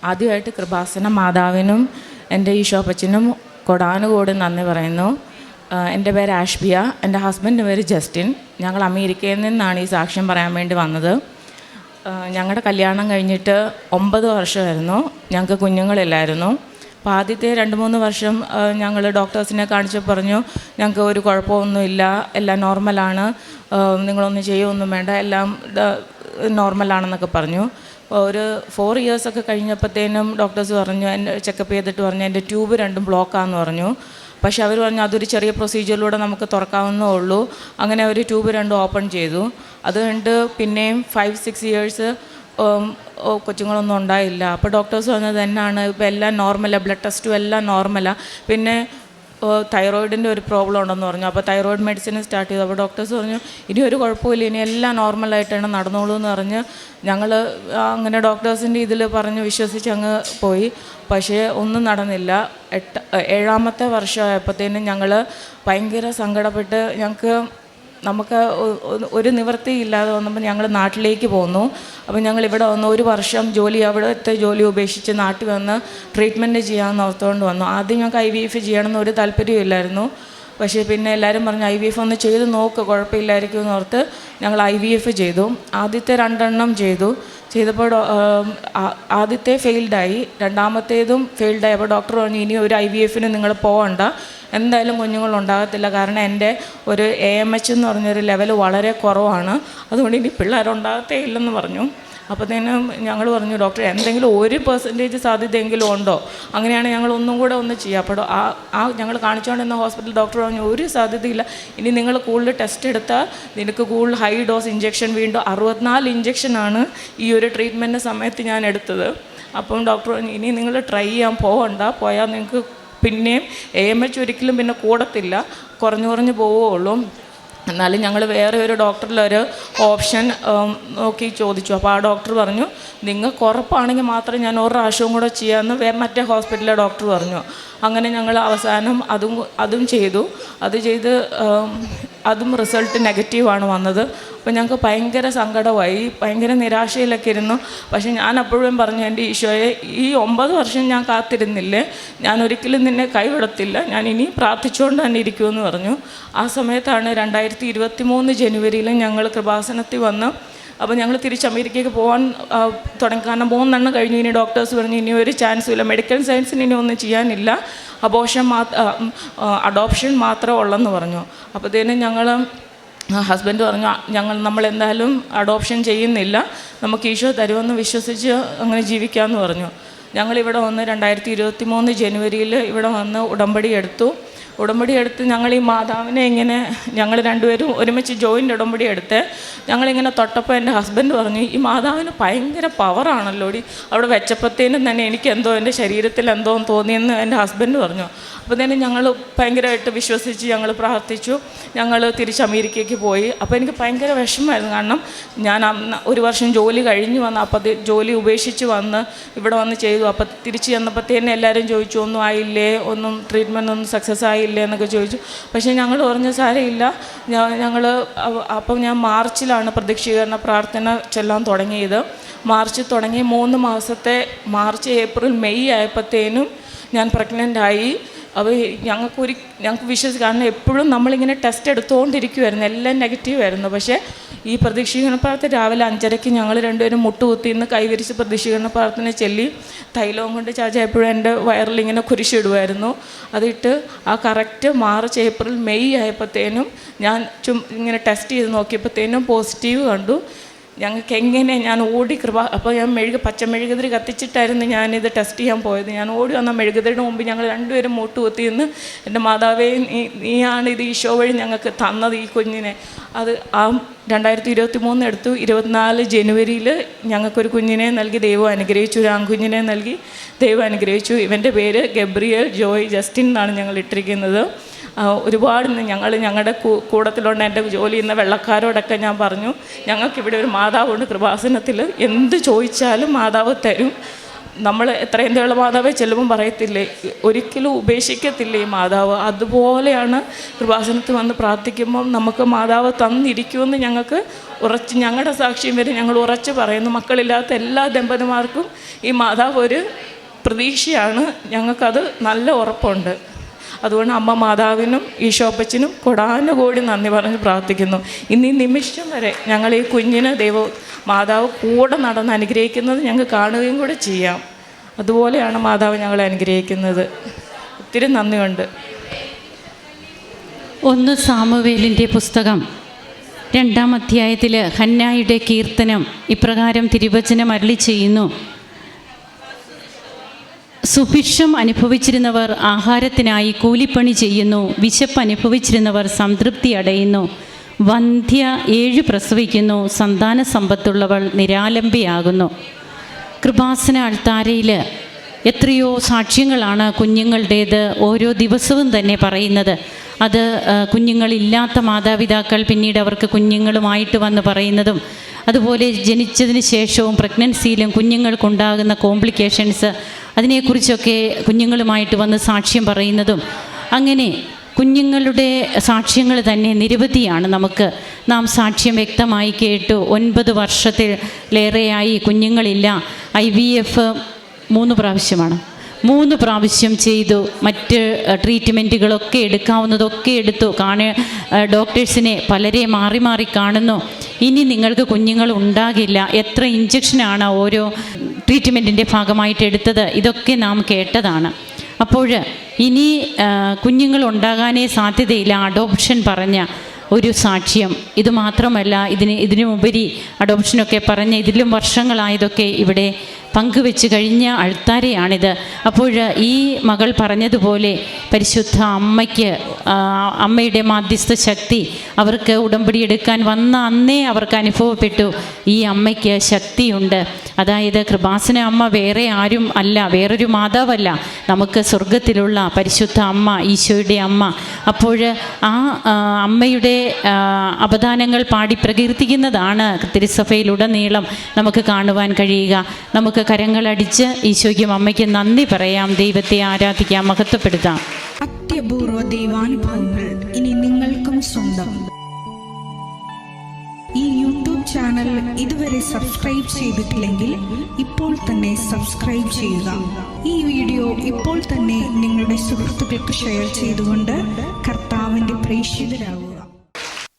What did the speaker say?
ആദ്യമായിട്ട് കൃപാസന മാതാവിനും എൻ്റെ ഈശോപ്പച്ചനും കൊടാനുകൂടി നന്ദി പറയുന്നു. എൻ്റെ പേര് ആഷ്ബിയ, എൻ്റെ ഹസ്ബൻഡിൻ്റെ പേര് ജസ്റ്റിൻ. ഞങ്ങൾ അമേരിക്കയിൽ നിന്നാണ് ഈ സാക്ഷ്യം പറയാൻ വേണ്ടി വന്നത്. ഞങ്ങളുടെ കല്യാണം കഴിഞ്ഞിട്ട് 9 വർഷമായിരുന്നു. ഞങ്ങൾക്ക് കുഞ്ഞുങ്ങളില്ലായിരുന്നു. അപ്പോൾ ആദ്യത്തെ 2-3 വർഷം ഞങ്ങൾ ഡോക്ടേഴ്സിനെ കാണിച്ച് പറഞ്ഞു, ഞങ്ങൾക്ക് ഒരു കുഴപ്പമൊന്നുമില്ല, എല്ലാം നോർമലാണ്, നിങ്ങളൊന്നും ചെയ്യുകയൊന്നും വേണ്ട, എല്ലാം നോർമലാണെന്നൊക്കെ പറഞ്ഞു. ഒരു 4 ഇയേഴ്സൊക്കെ കഴിഞ്ഞപ്പോഴത്തേനും ഡോക്ടേഴ്സ് പറഞ്ഞു, എൻ്റെ ചെക്കപ്പ് ചെയ്തിട്ട് പറഞ്ഞു എൻ്റെ ട്യൂബ് 2 ബ്ലോക്കാണെന്ന് പറഞ്ഞു. പക്ഷേ അവർ പറഞ്ഞു അതൊരു ചെറിയ പ്രൊസീജിയറിലൂടെ നമുക്ക് തുറക്കാവുന്നേ ഉള്ളൂ. അങ്ങനെ അവർ ട്യൂബ് 2 ഓപ്പൺ ചെയ്തു. അത് കണ്ട് പിന്നെയും 5-6 ഇയേഴ്സ് കൊച്ചുങ്ങളൊന്നും ഉണ്ടായില്ല. അപ്പോൾ ഡോക്ടേഴ്സ് പറഞ്ഞത് എന്നാണ്, ഇപ്പോൾ എല്ലാം നോർമലാണ്, ബ്ലഡ് ടെസ്റ്റും എല്ലാം നോർമലാണ്, പിന്നെ തൈറോയിഡിൻ്റെ ഒരു പ്രോബ്ലം ഉണ്ടെന്ന് പറഞ്ഞു. അപ്പോൾ തൈറോയിഡ് മെഡിസിൻ സ്റ്റാർട്ട് ചെയ്തു. അപ്പോൾ ഡോക്ടേഴ്സ് പറഞ്ഞു ഇനി ഒരു കുഴപ്പമില്ല, ഇനി എല്ലാം നോർമലായിട്ടാണ് നടന്നോളൂ എന്ന് പറഞ്ഞ് ഞങ്ങൾ അങ്ങനെ ഡോക്ടേഴ്സിൻ്റെ ഇതിൽ പറഞ്ഞ് വിശ്വസിച്ച് അങ്ങ് പോയി. പക്ഷേ ഒന്നും നടന്നില്ല. 7ാമത്തെ വർഷമായപ്പോഴത്തേനും ഞങ്ങൾ ഭയങ്കര സങ്കടപ്പെട്ട് നമുക്ക് ഒരു നിവൃത്തിയില്ലാതെ വന്നപ്പോൾ ഞങ്ങൾ നാട്ടിലേക്ക് പോന്നു. അപ്പോൾ ഞങ്ങൾ ഇവിടെ വന്ന് 1 വർഷം അവിടുത്തെ ജോലി ഉപേക്ഷിച്ച് നാട്ടിൽ വന്ന് ട്രീറ്റ്മെൻറ്റ് ചെയ്യാമെന്ന് ഓർത്തുകൊണ്ട് വന്നു. ആദ്യം ഞങ്ങൾക്ക് IVF ചെയ്യണമെന്ന് ഒരു താല്പര്യമില്ലായിരുന്നു. പക്ഷേ പിന്നെ എല്ലാവരും പറഞ്ഞു IVF ഒന്ന് ചെയ്ത് നോക്ക്, കുഴപ്പമില്ലായിരിക്കും എന്ന് ഓർത്ത് ഞങ്ങൾ IVF ചെയ്തു. ആദ്യത്തെ 2 എണ്ണം ചെയ്തപ്പോൾ ആദ്യത്തെ ഫെയിൽഡായി, 2ാമത്തേതും ഫെയിൽഡായി. അപ്പോൾ ഡോക്ടർ പറഞ്ഞു ഇനി ഒരു IVFന് നിങ്ങൾ പോകണ്ട, എന്തായാലും കുഞ്ഞുങ്ങളുണ്ടാകത്തില്ല, കാരണം എൻ്റെ ഒരു AMH എന്ന് പറഞ്ഞൊരു ലെവൽ വളരെ കുറവാണ്, അതുകൊണ്ട് ഇനി പിള്ളേരുണ്ടാകത്തേ ഇല്ലെന്ന് പറഞ്ഞു. അപ്പോഴത്തേനും ഞങ്ങൾ പറഞ്ഞു ഡോക്ടർ എന്തെങ്കിലും 1% സാധ്യതയെങ്കിലും ഉണ്ടോ, അങ്ങനെയാണ് ഞങ്ങൾ ഒന്നും കൂടെ ഒന്ന് ചെയ്യുക. അപ്പോൾ ഞങ്ങൾ കാണിച്ചുകൊണ്ടിരുന്ന ഹോസ്പിറ്റൽ ഡോക്ടർ പറഞ്ഞു ഒരു സാധ്യതയില്ല, ഇനി നിങ്ങൾ കൂടുതൽ ടെസ്റ്റ് എടുത്താൽ നിനക്ക് കൂടുതൽ ഹൈ ഡോസ് ഇഞ്ചെക്ഷൻ, വീണ്ടും 64 ഇഞ്ചെക്ഷനാണ് ഈ ഒരു ട്രീറ്റ്മെൻറ്റ് സമയത്ത് ഞാൻ എടുത്തത്. അപ്പം ഡോക്ടർ പറഞ്ഞു ഇനി നിങ്ങൾ ട്രൈ ചെയ്യാൻ പോയാൽ നിങ്ങൾക്ക് പിന്നെയും AMH ഒരിക്കലും പിന്നെ കൂടത്തില്ല, കുറഞ്ഞു പോവുകയുള്ളൂ. എന്നാലും ഞങ്ങൾ വേറെ ഒരു ഡോക്ടറിലൊരു ഓപ്ഷൻ നോക്കി ചോദിച്ചു. അപ്പോൾ ആ ഡോക്ടർ പറഞ്ഞു നിങ്ങൾക്ക് ഉറപ്പാണെങ്കിൽ മാത്രം ഞാൻ 1 പ്രാവശ്യവും കൂടെ ചെയ്യാമെന്ന് മറ്റേ ഹോസ്പിറ്റലിലെ ഡോക്ടർ പറഞ്ഞു. അങ്ങനെ ഞങ്ങൾ അവസാനം അതും ചെയ്തു. അതും റിസൾട്ട് നെഗറ്റീവാണ് വന്നത്. അപ്പോൾ ഞങ്ങൾക്ക് ഭയങ്കര സങ്കടമായി, ഭയങ്കര നിരാശയിലൊക്കെ ഇരുന്നു. പക്ഷേ ഞാൻ അപ്പോഴും പറഞ്ഞു എൻ്റെ ഈശോയെ ഈ 9 വർഷം ഞാൻ കാത്തിരുന്നില്ലേ, ഞാൻ ഒരിക്കലും നിന്നെ കൈവിടത്തില്ല, ഞാൻ ഇനി പ്രാർത്ഥിച്ചുകൊണ്ട് തന്നെ ഇരിക്കുമെന്ന് പറഞ്ഞു. ആ സമയത്താണ് 2023 ജനുവരിയിൽ ഞങ്ങൾ കൃപാസനത്തിൽ വന്ന്. അപ്പോൾ ഞങ്ങൾ തിരിച്ച് അമേരിക്കയ്ക്ക് പോകാൻ തുടങ്ങി. കാരണം 3 എണ്ണം കഴിഞ്ഞു. ഇനി ഡോക്ടേഴ്സ് പറഞ്ഞു ഇനി ഒരു ചാൻസും ഇല്ല, മെഡിക്കൽ സയൻസിന് ഇനി ഒന്നും ചെയ്യാനില്ല, അഡോപ്ഷൻ മാത്രമേ ഉള്ളെന്ന് പറഞ്ഞു. അപ്പോഴത്തേനും ഹസ്ബൻഡ് പറഞ്ഞു നമ്മളെന്തായാലും അഡോപ്ഷൻ ചെയ്യുന്നില്ല, നമുക്ക് ഈശോ തരുമെന്ന് വിശ്വസിച്ച് അങ്ങനെ ജീവിക്കാമെന്ന് പറഞ്ഞു. ഞങ്ങളിവിടെ വന്ന് 2023 ജനുവരിയിൽ ഇവിടെ വന്ന് ഉടമ്പടി എടുത്ത് ഞങ്ങൾ ഈ മാതാവിനെ ഇങ്ങനെ ഞങ്ങൾ 2 പേരും ഒരുമിച്ച് ജോയിൻ്റ് ഉടമ്പടി എടുത്ത് ഞങ്ങളിങ്ങനെ തൊട്ടപ്പോൾ എൻ്റെ ഹസ്ബൻഡ് പറഞ്ഞു ഈ മാതാവിന് ഭയങ്കര പവറാണല്ലോടി, അവിടെ വെച്ചപ്പോഴത്തേനും തന്നെ എനിക്കെന്തോ എൻ്റെ ശരീരത്തിൽ എന്തോ തോന്നിയെന്ന് എൻ്റെ ഹസ്ബൻഡ് പറഞ്ഞു. അപ്പോൾ തന്നെ ഞങ്ങൾ ഭയങ്കരമായിട്ട് വിശ്വസിച്ച് ഞങ്ങൾ പ്രാർത്ഥിച്ചു. ഞങ്ങൾ തിരിച്ച് അമേരിക്കയ്ക്ക് പോയി. അപ്പോൾ എനിക്ക് ഭയങ്കര വിഷമമായിരുന്നു, കാരണം ഞാൻ 1 വർഷം ജോലി കഴിഞ്ഞ് വന്ന്, അപ്പോൾ ജോലി ഉപേക്ഷിച്ച് വന്ന് ഇവിടെ വന്ന് ചെയ്തു. അപ്പോൾ തിരിച്ച് ചെന്നപ്പോഴത്തേനും എല്ലാവരും ചോദിച്ചു ഒന്നും ആയില്ലേ, ഒന്നും ട്രീറ്റ്മെൻറ്റ് ഒന്നും സക്സസ് ആയില്ലേ എന്നൊക്കെ ചോദിച്ചു. പക്ഷേ ഞങ്ങൾ പറഞ്ഞു സാരമില്ല. അപ്പം ഞാൻ മാർച്ചിലാണ് പ്രതീക്ഷീകരണ പ്രാർത്ഥന ചെല്ലാൻ തുടങ്ങിയത്. മാർച്ച് തുടങ്ങി 3 മാസത്തെ മാർച്ച് ഏപ്രിൽ മെയ് ആയപ്പോഴത്തേനും ഞാൻ പ്രഗ്നൻ്റായി. അപ്പോൾ ഞങ്ങൾക്ക് വിശ്വസിച്ച്, കാരണം എപ്പോഴും നമ്മളിങ്ങനെ ടെസ്റ്റ് എടുത്തുകൊണ്ടിരിക്കുമായിരുന്നു, എല്ലാം നെഗറ്റീവായിരുന്നു. പക്ഷേ ഈ പ്രതീക്ഷീകരണ പ്രാർത്ഥന രാവിലെ 5:30 ഞങ്ങൾ 2 പേരും മുട്ടുകുത്തി ഇന്ന് കൈവരിച്ച് പ്രതീക്ഷീകരണ പ്രാർത്ഥന ചൊല്ലി തൈലവും കൊണ്ട് ചാച്ച എപ്പോഴും എൻ്റെ വയറിലിങ്ങനെ കുരിശിടുമായിരുന്നു. അതിട്ട് ആ കറക്റ്റ് മാർച്ച് ഏപ്രിൽ മെയ് ആയപ്പോഴത്തേനും ഞാൻ ഇങ്ങനെ ടെസ്റ്റ് ചെയ്ത് നോക്കിയപ്പോഴത്തേനും പോസിറ്റീവ് കണ്ടു. ഞങ്ങൾക്ക് എങ്ങനെ ഞാൻ അപ്പോൾ ഞാൻ പച്ചമെഴുകുതിരി കത്തിച്ചിട്ടായിരുന്നു ഞാനിത് ടെസ്റ്റ് ചെയ്യാൻ പോയത്. ഞാൻ ഓടി വന്ന മെഴുകുതിരിയുടെ മുമ്പ് ഞങ്ങൾ 2 പേരും മുട്ടുകുത്തി നിന്ന് എൻ്റെ മാതാവേ നീയാണ് ഇത് ഈശോ വഴി ഞങ്ങൾക്ക് തന്നത് ഈ കുഞ്ഞിനെ. അത് ആ 2023 എടുത്തു. 24 ജനുവരിയിൽ ഞങ്ങൾക്കൊരു കുഞ്ഞിനെ നൽകി ദൈവം അനുഗ്രഹിച്ചു, ഒരു ആൺകുഞ്ഞിനെ നൽകി ദൈവം അനുഗ്രഹിച്ചു. ഇവൻ്റെ പേര് ഗബ്രിയേൽ ജോയ് ജസ്റ്റിൻ എന്നാണ് ഞങ്ങൾ ഇട്ടിരിക്കുന്നത്. ഒരുപാട് ഞങ്ങളുടെ കൂടത്തിലുള്ള എൻ്റെ ജോലി ചെയ്യുന്ന വെള്ളക്കാരോടൊക്കെ ഞാൻ പറഞ്ഞു ഞങ്ങൾക്കിവിടെ ഒരു മാതാവുണ്ട് കൃപാസനത്തിൽ, എന്ത് ചോദിച്ചാലും മാതാവ് തരും, നമ്മൾ എത്രയും തേള മാതാവെ ചെല്ലുമ്പം പറയത്തില്ലേ, ഒരിക്കലും ഉപേക്ഷിക്കത്തില്ലേ ഈ മാതാവ്. അതുപോലെയാണ് കൃപാസനത്തിൽ വന്ന് പ്രാർത്ഥിക്കുമ്പം നമുക്ക് മാതാവ് തന്നിരിക്കുമെന്ന് ഞങ്ങൾക്ക് ഞങ്ങളുടെ സാക്ഷ്യം വരെ ഞങ്ങൾ ഉറച്ച് പറയുന്നു. മക്കളില്ലാത്ത എല്ലാ ദമ്പതിമാർക്കും ഈ മാതാവ് ഒരു പ്രതീക്ഷയാണ്. ഞങ്ങൾക്കത് നല്ല ഉറപ്പുണ്ട്. അതുകൊണ്ട് അമ്മ മാതാവിനും ഈശോപ്പച്ചനും കൊടാനുകൂടി നന്ദി പറഞ്ഞ് പ്രാർത്ഥിക്കുന്നു. ഇന്ന് ഈ നിമിഷം വരെ ഞങ്ങൾ ഈ കുഞ്ഞിന് മാതാവ് കൂടെ നടന്ന് അനുഗ്രഹിക്കുന്നത് ഞങ്ങൾക്ക് കാണുകയും കൂടെ ചെയ്യാം. അതുപോലെയാണ് മാതാവ് ഞങ്ങളെ അനുഗ്രഹിക്കുന്നത്. ഒത്തിരി നന്ദിയുണ്ട്. 1 സാമുവേലിൻ്റെ പുസ്തകം 2-ാം അധ്യായത്തിൽ ഹന്നായുടെ കീർത്തനം ഇപ്രകാരം തിരുവചനം അരുളി ചെയ്യുന്നു: സുഭിക്ഷം അനുഭവിച്ചിരുന്നവർ ആഹാരത്തിനായി കൂലിപ്പണി ചെയ്യുന്നു, വിശപ്പ് അനുഭവിച്ചിരുന്നവർ സംതൃപ്തി അടയുന്നു. വന്ധ്യ 7 പ്രസവിക്കുന്നു, സന്താന സമ്പത്തുള്ളവൾ നിരാലംബയാകുന്നു. കൃപാസന അൾത്താരയിൽ എത്രയോ സാക്ഷ്യങ്ങളാണ് കുഞ്ഞുങ്ങളുടേത് ഓരോ ദിവസവും തന്നെ പറയുന്നത്. അത് കുഞ്ഞുങ്ങളില്ലാത്ത മാതാപിതാക്കൾ പിന്നീട് അവർക്ക് കുഞ്ഞുങ്ങളുമായിട്ട് വന്ന് പറയുന്നതും, അതുപോലെ ജനിച്ചതിന് ശേഷവും പ്രഗ്നൻസിയിലും കുഞ്ഞുങ്ങൾക്കുണ്ടാകുന്ന കോംപ്ലിക്കേഷൻസ്, അതിനെക്കുറിച്ചൊക്കെ കുഞ്ഞുങ്ങളുമായിട്ട് വന്ന് സാക്ഷ്യം പറയുന്നതും, അങ്ങനെ കുഞ്ഞുങ്ങളുടെ സാക്ഷ്യങ്ങൾ തന്നെ നിരവധിയാണ്. നാം സാക്ഷ്യം വ്യക്തമായി കേട്ടു. 9 വർഷത്തിലേറെയായി കുഞ്ഞുങ്ങളില്ല. IVF 3 പ്രാവശ്യമാണ്. 3 പ്രാവശ്യം ചെയ്തു. മറ്റ് ട്രീറ്റ്മെൻറ്റുകളൊക്കെ എടുക്കാവുന്നതൊക്കെ എടുത്തു. ഡോക്ടേഴ്സിനെ പലരെ മാറി മാറി കാണുന്നു. ഇനി നിങ്ങൾക്ക് കുഞ്ഞുങ്ങൾ ഉണ്ടാകില്ല. എത്ര ഇഞ്ചക്ഷനാണ് ഓരോ ട്രീറ്റ്മെൻറ്റിൻ്റെ ഭാഗമായിട്ട് എടുത്തത്, ഇതൊക്കെ നാം കേട്ടതാണ്. അപ്പോൾ ഇനി കുഞ്ഞുങ്ങൾ ഉണ്ടാകാനേ സാധ്യതയില്ല. അഡോപ്ഷൻ പറഞ്ഞ ഒരു സാക്ഷ്യം. ഇത് മാത്രമല്ല, ഇതിനുപരി അഡോപ്ഷനൊക്കെ പറഞ്ഞ് ഇതിലും വർഷങ്ങളായതൊക്കെ ഇവിടെ പങ്കുവെച്ച് കഴിഞ്ഞ അൾത്താരയാണിത്. അപ്പോൾ ഈ മകൾ പറഞ്ഞതുപോലെ പരിശുദ്ധ അമ്മയ്ക്ക്, അമ്മയുടെ മാധ്യസ്ഥ ശക്തി അവർക്ക് ഉടമ്പടി എടുക്കാൻ വന്ന അന്നേ അവർക്ക് അനുഭവപ്പെട്ടു. ഈ അമ്മയ്ക്ക് ശക്തിയുണ്ട്. അതായത് കൃപാസന അമ്മ വേറെ ആരും അല്ല, വേറൊരു മാതാവല്ല, നമുക്ക് സ്വർഗത്തിലുള്ള പരിശുദ്ധ അമ്മ, ഈശോയുടെ അമ്മ. അപ്പോൾ ആ അമ്മയുടെ അപദാനങ്ങൾ പാടി പ്രകീർത്തിക്കുന്നതാണ് തിരുസഭയിലുടനീളം നമുക്ക് കാണുവാൻ കഴിയുക. നമുക്ക് കരങ്ങളടിച്ച് ഈശോയ്ക്കും അമ്മയ്ക്കും നന്ദി പറയാം, ദൈവത്തെ ആരാധിക്കാം, മഹത്വപ്പെടുത്താം. അത്യപൂർവ ദൈവാനുഭവങ്ങൾ ഇനി നിങ്ങൾക്കും സ്വന്തം. ഈ യൂട്യൂബ് ചാനൽ ഇതുവരെ സബ്സ്ക്രൈബ് ചെയ്തിട്ടില്ലെങ്കിൽ ഇപ്പോൾ തന്നെ സബ്സ്ക്രൈബ് ചെയ്യുക. ഈ വീഡിയോ ഇപ്പോൾ തന്നെ നിങ്ങളുടെ സുഹൃത്തുക്കൾക്ക് ഷെയർ ചെയ്തുകൊണ്ട് കർത്താവിൻ്റെ പ്രേക്ഷിതരാകുക.